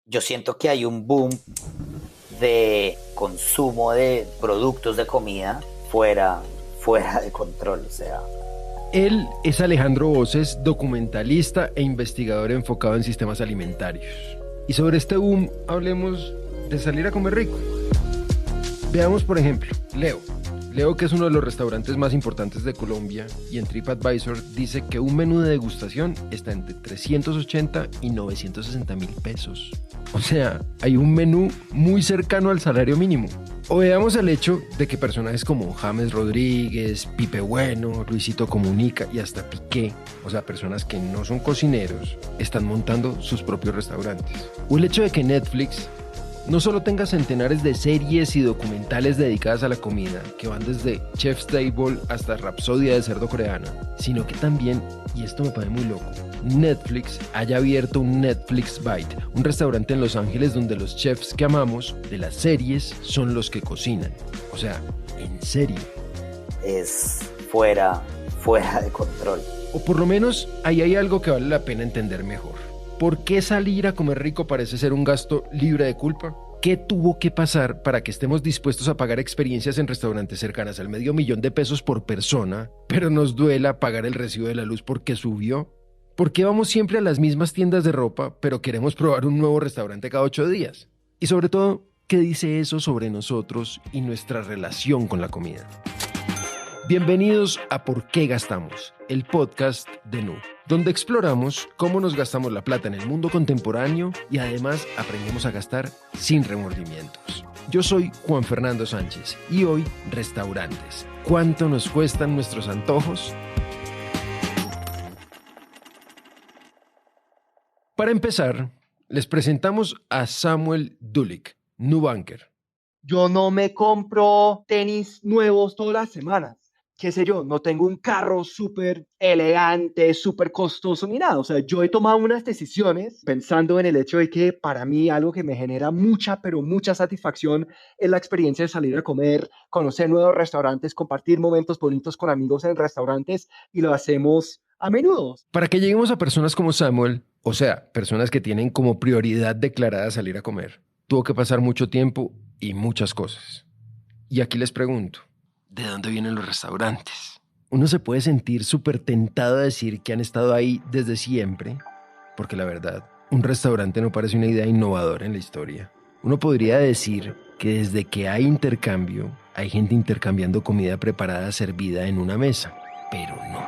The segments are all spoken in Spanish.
Yo siento que hay un boom de consumo de productos de comida fuera de control, o sea. Él es Alejandro Voces, documentalista e investigador enfocado en sistemas alimentarios. Y sobre este boom hablemos de salir a comer rico. Veamos, por ejemplo, Leo, que es uno de los restaurantes más importantes de Colombia, y en TripAdvisor dice que un menú de degustación está entre 380 y 960 mil pesos. O sea, hay un menú muy cercano al salario mínimo. O veamos el hecho de que personajes como James Rodríguez, Pipe Bueno, Luisito Comunica y hasta Piqué, o sea, personas que no son cocineros, están montando sus propios restaurantes. O el hecho de que Netflix no solo tenga centenares de series y documentales dedicadas a la comida, que van desde Chef's Table hasta Rapsodia de cerdo coreana, sino que también, y esto me parece muy loco, Netflix haya abierto un Netflix Bite, un restaurante en Los Ángeles donde los chefs que amamos de las series son los que cocinan. O sea, en serio. Es fuera de control. O por lo menos ahí hay algo que vale la pena entender mejor. ¿Por qué salir a comer rico parece ser un gasto libre de culpa? ¿Qué tuvo que pasar para que estemos dispuestos a pagar experiencias en restaurantes cercanas al $500,000 por persona, pero nos duela pagar el recibo de la luz porque subió? ¿Por qué vamos siempre a las mismas tiendas de ropa, pero queremos probar un nuevo restaurante cada 8 días? Y sobre todo, ¿qué dice eso sobre nosotros y nuestra relación con la comida? Bienvenidos a ¿Por qué gastamos?, el podcast de Nu, donde exploramos cómo nos gastamos la plata en el mundo contemporáneo y además aprendemos a gastar sin remordimientos. Yo soy Juan Fernando Sánchez y hoy, restaurantes. ¿Cuánto nos cuestan nuestros antojos? Para empezar, les presentamos a Samuel Dulick, Nubanker. Yo no me compro tenis nuevos todas las semanas. Qué sé yo, no tengo un carro súper elegante, súper costoso ni nada. O sea, yo he tomado unas decisiones pensando en el hecho de que para mí algo que me genera mucha, pero mucha satisfacción es la experiencia de salir a comer, conocer nuevos restaurantes, compartir momentos bonitos con amigos en restaurantes, y lo hacemos a menudo. Para que lleguemos a personas como Samuel, o sea, personas que tienen como prioridad declarada salir a comer, tuvo que pasar mucho tiempo y muchas cosas. Y aquí les pregunto, ¿de dónde vienen los restaurantes? Uno se puede sentir súper tentado a decir que han estado ahí desde siempre, porque la verdad, un restaurante no parece una idea innovadora en la historia. Uno podría decir que desde que hay intercambio, hay gente intercambiando comida preparada servida en una mesa, pero no.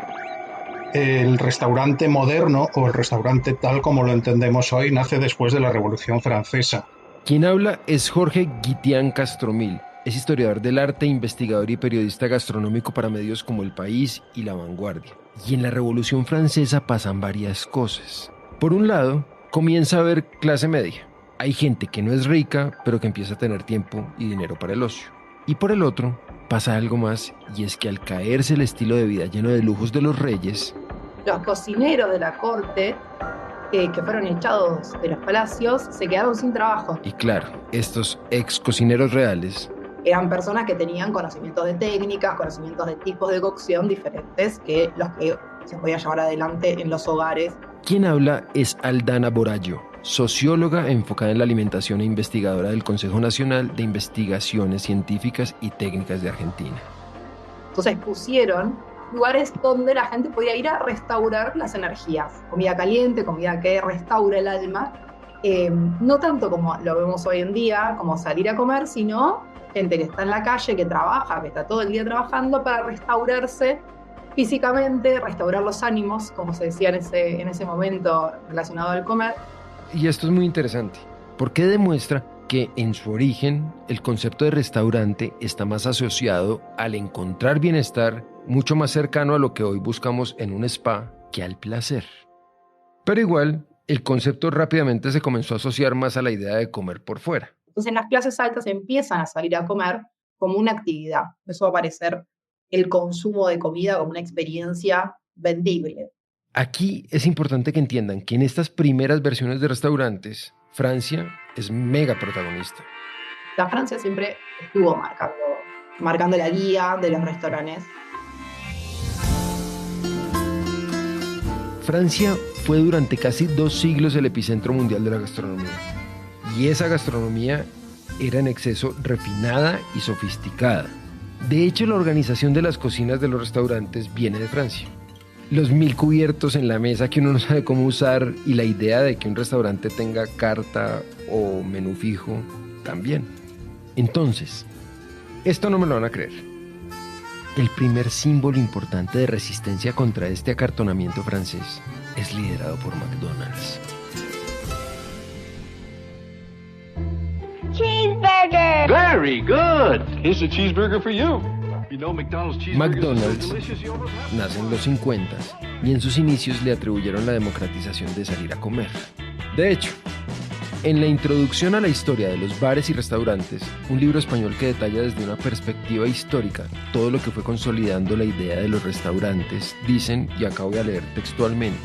El restaurante moderno, o el restaurante tal como lo entendemos hoy, nace después de la Revolución Francesa. Quien habla es Jorge Guitián Castromil. Es historiador del arte, investigador y periodista gastronómico para medios como El País y La Vanguardia. Y en la Revolución Francesa pasan varias cosas. Por un lado, comienza a haber clase media. Hay gente que no es rica, pero que empieza a tener tiempo y dinero para el ocio. Y por el otro, pasa algo más, y es que al caerse el estilo de vida lleno de lujos de los reyes, los cocineros de la corte que fueron echados de los palacios se quedaron sin trabajo. Y claro, estos ex cocineros reales eran personas que tenían conocimientos de técnicas, conocimientos de tipos de cocción diferentes que los que se podían llevar adelante en los hogares. Quien habla es Aldana Borallo, socióloga enfocada en la alimentación e investigadora del Consejo Nacional de Investigaciones Científicas y Técnicas de Argentina. Entonces pusieron lugares donde la gente podía ir a restaurar las energías. Comida caliente, comida que restaura el alma. No tanto como lo vemos hoy en día, como salir a comer, sino gente que está en la calle, que trabaja, que está todo el día trabajando para restaurarse físicamente, restaurar los ánimos, como se decía en ese momento relacionado al comer. Y esto es muy interesante, porque demuestra que en su origen el concepto de restaurante está más asociado al encontrar bienestar, mucho más cercano a lo que hoy buscamos en un spa que al placer. Pero igual, el concepto rápidamente se comenzó a asociar más a la idea de comer por fuera. Entonces las clases altas empiezan a salir a comer como una actividad. Eso va a aparecer el consumo de comida como una experiencia vendible. Aquí es importante que entiendan que en estas primeras versiones de restaurantes, Francia es mega protagonista. La Francia siempre estuvo marcando la guía de los restaurantes. Francia fue durante casi 2 siglos el epicentro mundial de la gastronomía. Y esa gastronomía era en exceso refinada y sofisticada. De hecho, la organización de las cocinas de los restaurantes viene de Francia. Los 1000 cubiertos en la mesa que uno no sabe cómo usar y la idea de que un restaurante tenga carta o menú fijo también. Entonces, esto no me lo van a creer. El primer símbolo importante de resistencia contra este acartonamiento francés es liderado por McDonald's. Cheeseburger! Very good. Here's a cheeseburger for you. You know McDonald's cheeseburgers McDonald's are so delicious, you almost have nace en los 50 y en sus inicios le atribuyeron la democratización de salir a comer. De hecho, en la introducción a la historia de los bares y restaurantes, un libro español que detalla desde una perspectiva histórica todo lo que fue consolidando la idea de los restaurantes, dicen, y acá voy a leer textualmente: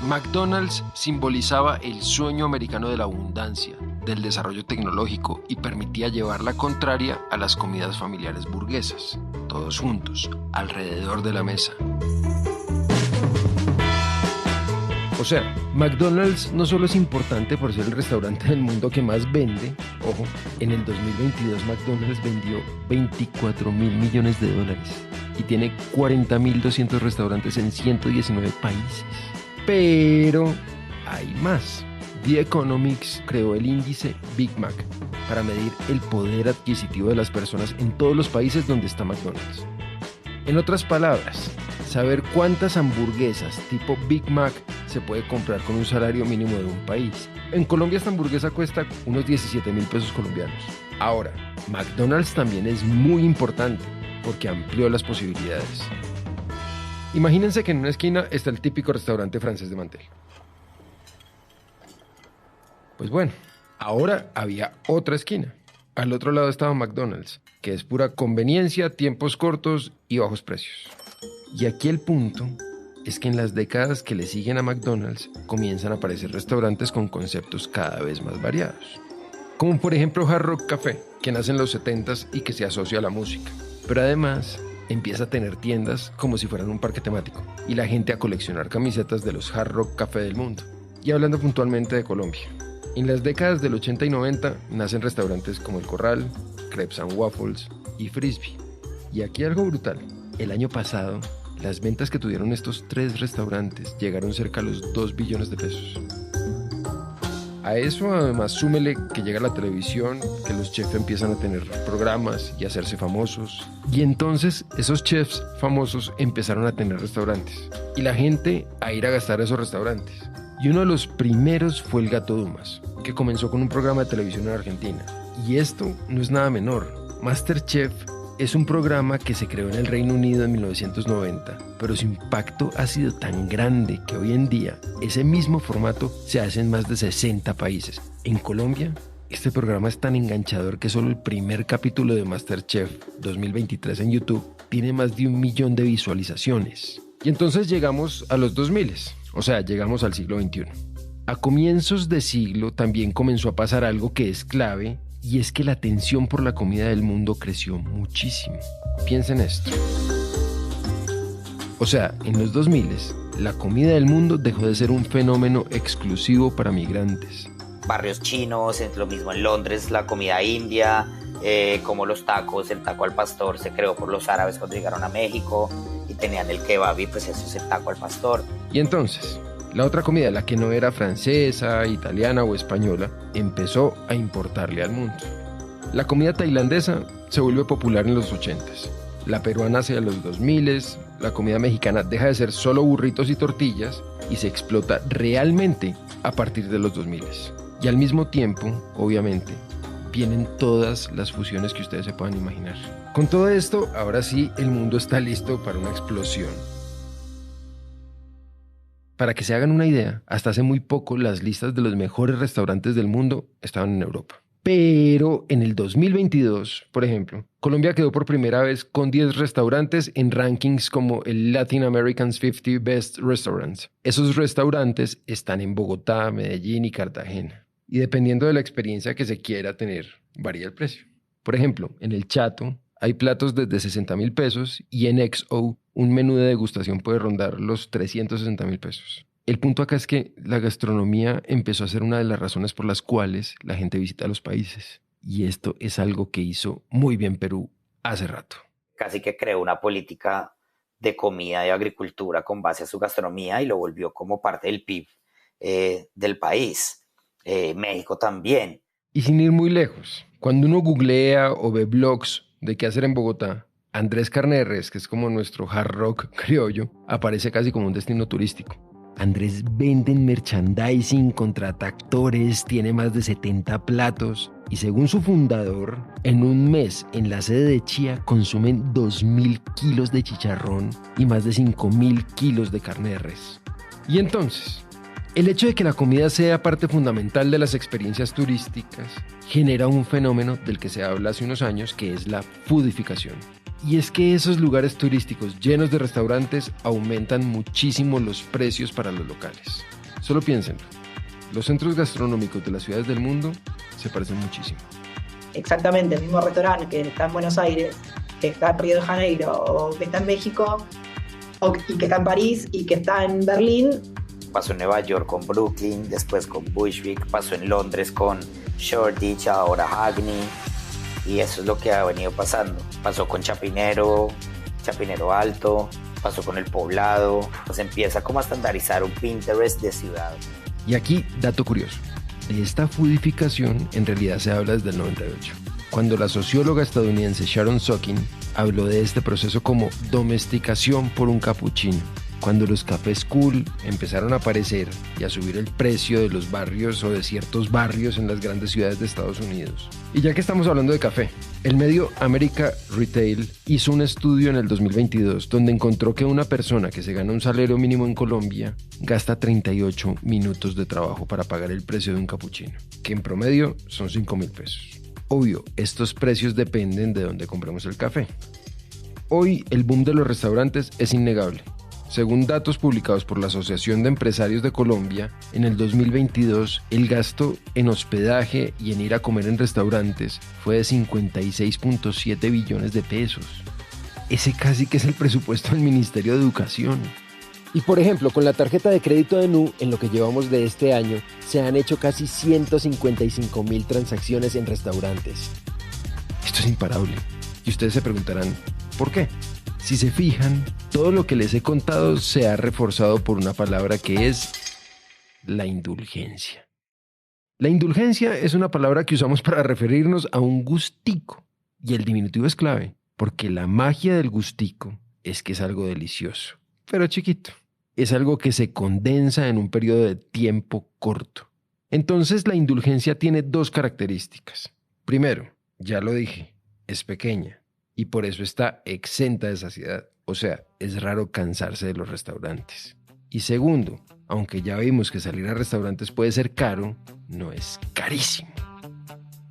McDonald's simbolizaba el sueño americano de la abundancia, del desarrollo tecnológico y permitía llevar la contraria a las comidas familiares burguesas, todos juntos, alrededor de la mesa. O sea, McDonald's no solo es importante por ser el restaurante del mundo que más vende, ojo, en el 2022 McDonald's vendió $24.000 millones y tiene 40.200 restaurantes en 119 países. Pero hay más. The Economics creó el índice Big Mac para medir el poder adquisitivo de las personas en todos los países donde está McDonald's. En otras palabras, saber cuántas hamburguesas tipo Big Mac se puede comprar con un salario mínimo de un país. En Colombia esta hamburguesa cuesta unos 17.000 pesos colombianos. Ahora, McDonald's también es muy importante porque amplió las posibilidades. Imagínense que en una esquina está el típico restaurante francés de mantel. Pues bueno, ahora había otra esquina. Al otro lado estaba McDonald's, que es pura conveniencia, tiempos cortos y bajos precios. Y aquí el punto es que en las décadas que le siguen a McDonald's comienzan a aparecer restaurantes con conceptos cada vez más variados. Como por ejemplo Hard Rock Café, que nace en los 70s y que se asocia a la música. Pero además empieza a tener tiendas como si fueran un parque temático y la gente a coleccionar camisetas de los Hard Rock Café del mundo. Y hablando puntualmente de Colombia, en las décadas del 80 y 90 nacen restaurantes como El Corral, Crepes and Waffles y Frisbee. Y aquí algo brutal. El año pasado, las ventas que tuvieron estos 3 restaurantes llegaron cerca a los 2 billones de pesos. A eso además súmele que llega la televisión, que los chefs empiezan a tener programas y a hacerse famosos. Y entonces esos chefs famosos empezaron a tener restaurantes. Y la gente a ir a gastar a esos restaurantes. Y uno de los primeros fue el Gato Dumas, que comenzó con un programa de televisión en Argentina. Y esto no es nada menor. MasterChef es un programa que se creó en el Reino Unido en 1990, pero su impacto ha sido tan grande que hoy en día ese mismo formato se hace en más de 60 países. En Colombia, este programa es tan enganchador que solo el primer capítulo de MasterChef 2023 en YouTube tiene más de 1 millón de visualizaciones. Y entonces llegamos a los 2000, o sea, llegamos al siglo XXI. A comienzos de siglo también comenzó a pasar algo que es clave, y es que la atención por la comida del mundo creció muchísimo. Piensen esto. O sea, en los 2000, la comida del mundo dejó de ser un fenómeno exclusivo para migrantes. Barrios chinos, es lo mismo en Londres, la comida india, como los tacos, el taco al pastor se creó por los árabes cuando llegaron a México y tenían el kebab y pues eso es el taco al pastor. Y entonces, la otra comida, la que no era francesa, italiana o española, empezó a importarle al mundo. La comida tailandesa se vuelve popular en los 80s, la peruana hacia los 2000s, la comida mexicana deja de ser solo burritos y tortillas y se explota realmente a partir de los 2000s. Y al mismo tiempo, obviamente, vienen todas las fusiones que ustedes se puedan imaginar. Con todo esto, ahora sí, el mundo está listo para una explosión. Para que se hagan una idea, hasta hace muy poco las listas de los mejores restaurantes del mundo estaban en Europa. Pero en el 2022, por ejemplo, Colombia quedó por primera vez con 10 restaurantes en rankings como el Latin American's 50 Best Restaurants. Esos restaurantes están en Bogotá, Medellín y Cartagena. Y dependiendo de la experiencia que se quiera tener, varía el precio. Por ejemplo, en El Chato hay platos desde 60.000 pesos y en XO un menú de degustación puede rondar los 360.000 pesos. El punto acá es que la gastronomía empezó a ser una de las razones por las cuales la gente visita los países. Y esto es algo que hizo muy bien Perú hace rato. Casi que creó una política de comida y agricultura con base a su gastronomía y lo volvió como parte del PIB del país. México también. Y sin ir muy lejos, cuando uno googlea o ve blogs de qué hacer en Bogotá, Andrés Carne de Res, que es como nuestro hard rock criollo, aparece casi como un destino turístico. Andrés vende en merchandising, contrata actores, tiene más de 70 platos y según su fundador, en un mes en la sede de Chía consumen 2.000 kilos de chicharrón y más de 5.000 kilos de carne de res. Y entonces, el hecho de que la comida sea parte fundamental de las experiencias turísticas genera un fenómeno del que se habla hace unos años, que es la foodificación. Y es que esos lugares turísticos llenos de restaurantes aumentan muchísimo los precios para los locales. Solo piénsenlo, los centros gastronómicos de las ciudades del mundo se parecen muchísimo. Exactamente, el mismo restaurante que está en Buenos Aires, que está en Río de Janeiro, o que está en México, y que está en París, y que está en Berlín. Pasó en Nueva York con Brooklyn, después con Bushwick, pasó en Londres con Shoreditch, ahora Hackney. Y eso es lo que ha venido pasando. Pasó con Chapinero, Chapinero Alto, pasó con El Poblado. Pues empieza como a estandarizar un Pinterest de ciudad. Y aquí, dato curioso. De esta foodificación en realidad se habla desde el 98. Cuando la socióloga estadounidense Sharon Sorkin habló de este proceso como domesticación por un capuchino. Cuando los cafés cool empezaron a aparecer y a subir el precio de los barrios o de ciertos barrios en las grandes ciudades de Estados Unidos. Y ya que estamos hablando de café, el medio America Retail hizo un estudio en el 2022 donde encontró que una persona que se gana un salario mínimo en Colombia gasta 38 minutos de trabajo para pagar el precio de un capuchino, que en promedio son 5.000 pesos. Obvio, estos precios dependen de dónde compremos el café. Hoy el boom de los restaurantes es innegable. Según datos publicados por la Asociación de Empresarios de Colombia, en el 2022 el gasto en hospedaje y en ir a comer en restaurantes fue de 56.7 billones de pesos. Ese casi que es el presupuesto del Ministerio de Educación. Y por ejemplo, con la tarjeta de crédito de Nu, en lo que llevamos de este año, se han hecho casi 155.000 transacciones en restaurantes. Esto es imparable. Y ustedes se preguntarán, ¿por qué? Si se fijan, todo lo que les he contado se ha reforzado por una palabra que es la indulgencia. La indulgencia es una palabra que usamos para referirnos a un gustico. Y el diminutivo es clave, porque la magia del gustico es que es algo delicioso, pero chiquito. Es algo que se condensa en un periodo de tiempo corto. Entonces la indulgencia tiene dos características. Primero, ya lo dije, es pequeña. Y por eso está exenta de saciedad. O sea, es raro cansarse de los restaurantes. Y segundo, aunque ya vimos que salir a restaurantes puede ser caro, no es carísimo.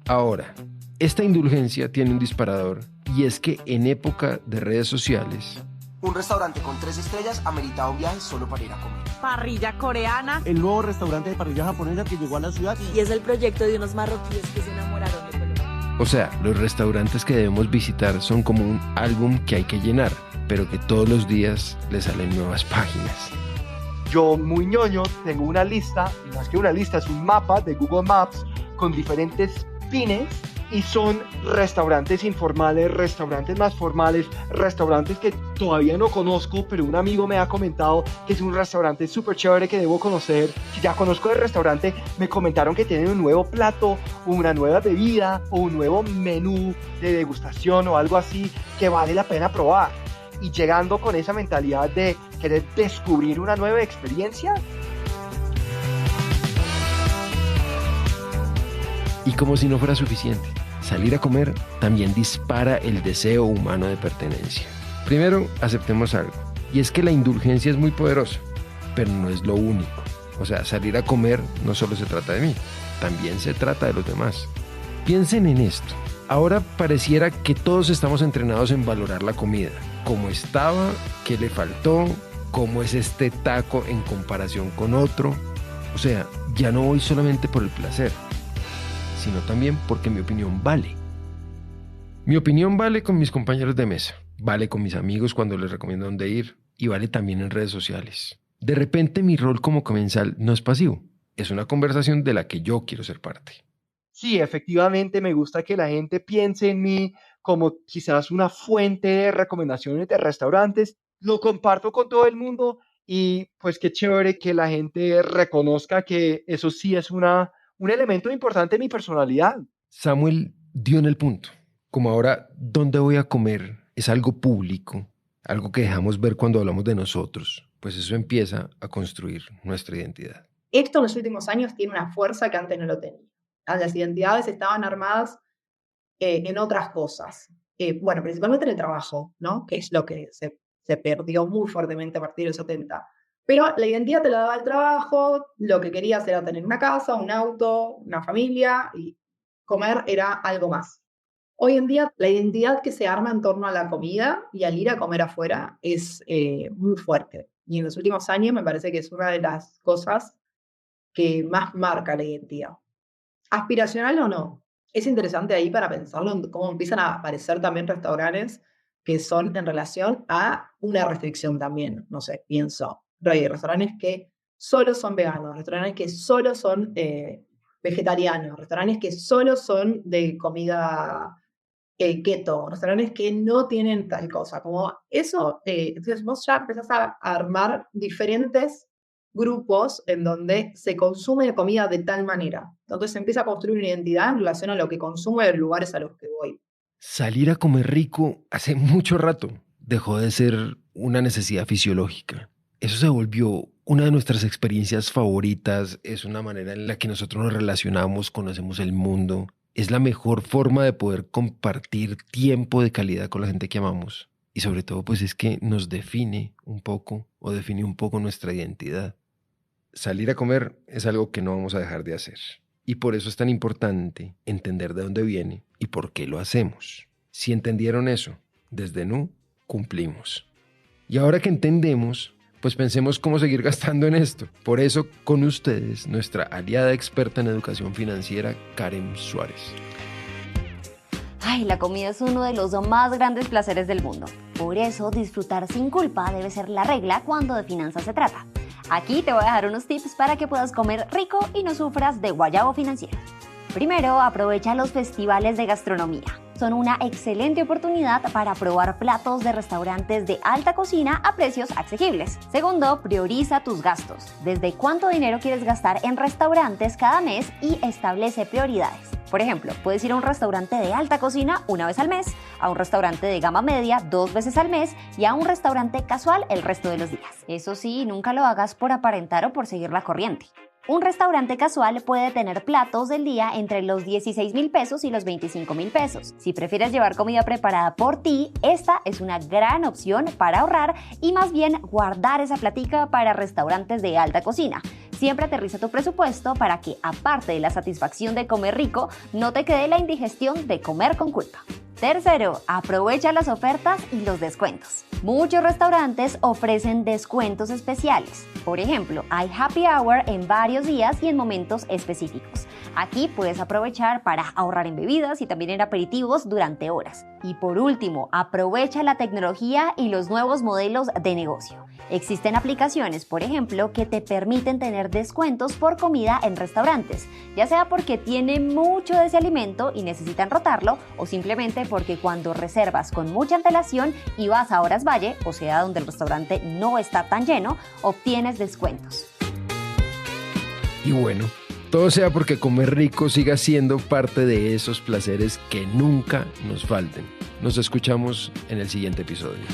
Ahora, esta indulgencia tiene un disparador, y es que en época de redes sociales, un restaurante con 3 estrellas ameritaba un viaje solo para ir a comer. Parrilla coreana. El nuevo restaurante de parrilla japonesa que llegó a la ciudad. Y es el proyecto de unos marroquíes que se enamoraron de Colombia. O sea, los restaurantes que debemos visitar son como un álbum que hay que llenar, pero que todos los días le salen nuevas páginas. Yo, muy ñoño, tengo una lista, y más que una lista, es un mapa de Google Maps con diferentes pines, y son restaurantes informales, restaurantes más formales, restaurantes que todavía no conozco, pero un amigo me ha comentado que es un restaurante súper chévere que debo conocer. Si ya conozco el restaurante, me comentaron que tienen un nuevo plato, o una nueva bebida, o un nuevo menú de degustación o algo así que vale la pena probar. Y llegando con esa mentalidad de querer descubrir una nueva experiencia. Y como si no fuera suficiente, salir a comer también dispara el deseo humano de pertenencia. Primero, aceptemos algo, y es que la indulgencia es muy poderosa, pero no es lo único. O sea, salir a comer no solo se trata de mí, también se trata de los demás. Piensen en esto. Ahora pareciera que todos estamos entrenados en valorar la comida. Cómo estaba, qué le faltó, cómo es este taco en comparación con otro. O sea, ya no voy solamente por el placer, sino también porque mi opinión vale. Mi opinión vale con mis compañeros de mesa, vale con mis amigos cuando les recomiendo dónde ir y vale también en redes sociales. De repente mi rol como comensal no es pasivo, es una conversación de la que yo quiero ser parte. Sí, efectivamente me gusta que la gente piense en mí como quizás una fuente de recomendaciones de restaurantes. Lo comparto con todo el mundo y pues qué chévere que la gente reconozca que eso sí es un elemento importante de mi personalidad. Samuel dio en el punto. Como ahora, ¿dónde voy a comer? Es algo público, algo que dejamos ver cuando hablamos de nosotros. Pues eso empieza a construir nuestra identidad. Esto en los últimos años tiene una fuerza que antes no lo tenía. Las identidades estaban armadas en otras cosas. Bueno, principalmente en el trabajo, ¿no? Que es lo que se perdió muy fuertemente a partir de los 70. Pero la identidad te la daba el trabajo, lo que querías era tener una casa, un auto, una familia, y comer era algo más. Hoy en día, la identidad que se arma en torno a la comida y al ir a comer afuera es muy fuerte. Y en los últimos años me parece que es una de las cosas que más marca la identidad. ¿Aspiracional o no? Es interesante ahí para pensarlo en cómo empiezan a aparecer también restaurantes que son en relación a una restricción también. No sé, pienso, hay restaurantes que solo son veganos, restaurantes que solo son vegetarianos, restaurantes que solo son de comida keto, restaurantes que no tienen tal cosa. Como eso, entonces vos ya empezás a armar diferentes grupos en donde se consume comida de tal manera. Entonces se empieza a construir una identidad en relación a lo que consumo y los lugares a los que voy. Salir a comer rico hace mucho rato dejó de ser una necesidad fisiológica. Eso se volvió una de nuestras experiencias favoritas, es una manera en la que nosotros nos relacionamos, conocemos el mundo. Es la mejor forma de poder compartir tiempo de calidad con la gente que amamos. Y sobre todo, pues es que nos define un poco o define un poco nuestra identidad. Salir a comer es algo que no vamos a dejar de hacer. Y por eso es tan importante entender de dónde viene y por qué lo hacemos. Si entendieron eso, desde Nu cumplimos. Y ahora que entendemos, pues pensemos cómo seguir gastando en esto. Por eso, con ustedes, nuestra aliada experta en educación financiera, Karen Suárez. Ay, la comida es uno de los más grandes placeres del mundo. Por eso, disfrutar sin culpa debe ser la regla cuando de finanzas se trata. Aquí te voy a dejar unos tips para que puedas comer rico y no sufras de guayabo financiero. Primero, aprovecha los festivales de gastronomía. Son una excelente oportunidad para probar platos de restaurantes de alta cocina a precios asequibles. Segundo, prioriza tus gastos. ¿Desde cuánto dinero quieres gastar en restaurantes cada mes y establece prioridades? Por ejemplo, puedes ir a un restaurante de alta cocina una vez al mes, a un restaurante de gama media 2 veces al mes y a un restaurante casual el resto de los días. Eso sí, nunca lo hagas por aparentar o por seguir la corriente. Un restaurante casual puede tener platos del día entre los 16,000 pesos y los 25,000 pesos. Si prefieres llevar comida preparada por ti, esta es una gran opción para ahorrar y más bien guardar esa platica para restaurantes de alta cocina. Siempre aterriza tu presupuesto para que, aparte de la satisfacción de comer rico, no te quede la indigestión de comer con culpa. Tercero, aprovecha las ofertas y los descuentos. Muchos restaurantes ofrecen descuentos especiales. Por ejemplo, hay happy hour en varios días y en momentos específicos. Aquí puedes aprovechar para ahorrar en bebidas y también en aperitivos durante horas. Y por último, aprovecha la tecnología y los nuevos modelos de negocio. Existen aplicaciones, por ejemplo, que te permiten tener descuentos por comida en restaurantes, ya sea porque tienen mucho de ese alimento y necesitan rotarlo, o simplemente porque cuando reservas con mucha antelación y vas a horas valle, o sea, donde el restaurante no está tan lleno, obtienes descuentos. Y bueno, todo sea porque comer rico siga siendo parte de esos placeres que nunca nos falten. Nos escuchamos en el siguiente episodio.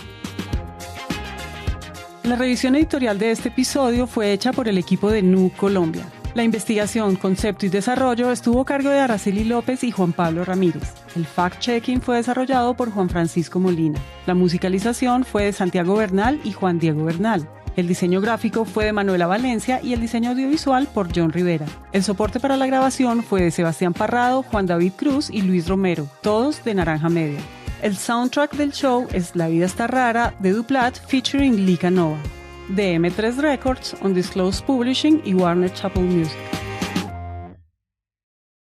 La revisión editorial de este episodio fue hecha por el equipo de Nu Colombia. La investigación, concepto y desarrollo estuvo a cargo de Araceli López y Juan Pablo Ramírez. El fact-checking fue desarrollado por Juan Francisco Molina. La musicalización fue de Santiago Bernal y Juan Diego Bernal. El diseño gráfico fue de Manuela Valencia y el diseño audiovisual por John Rivera. El soporte para la grabación fue de Sebastián Parrado, Juan David Cruz y Luis Romero, todos de Naranja Media. El soundtrack del show es La vida está rara de Duplat featuring Lika Nova, de M3 Records, Undisclosed Publishing y Warner Chappell Music.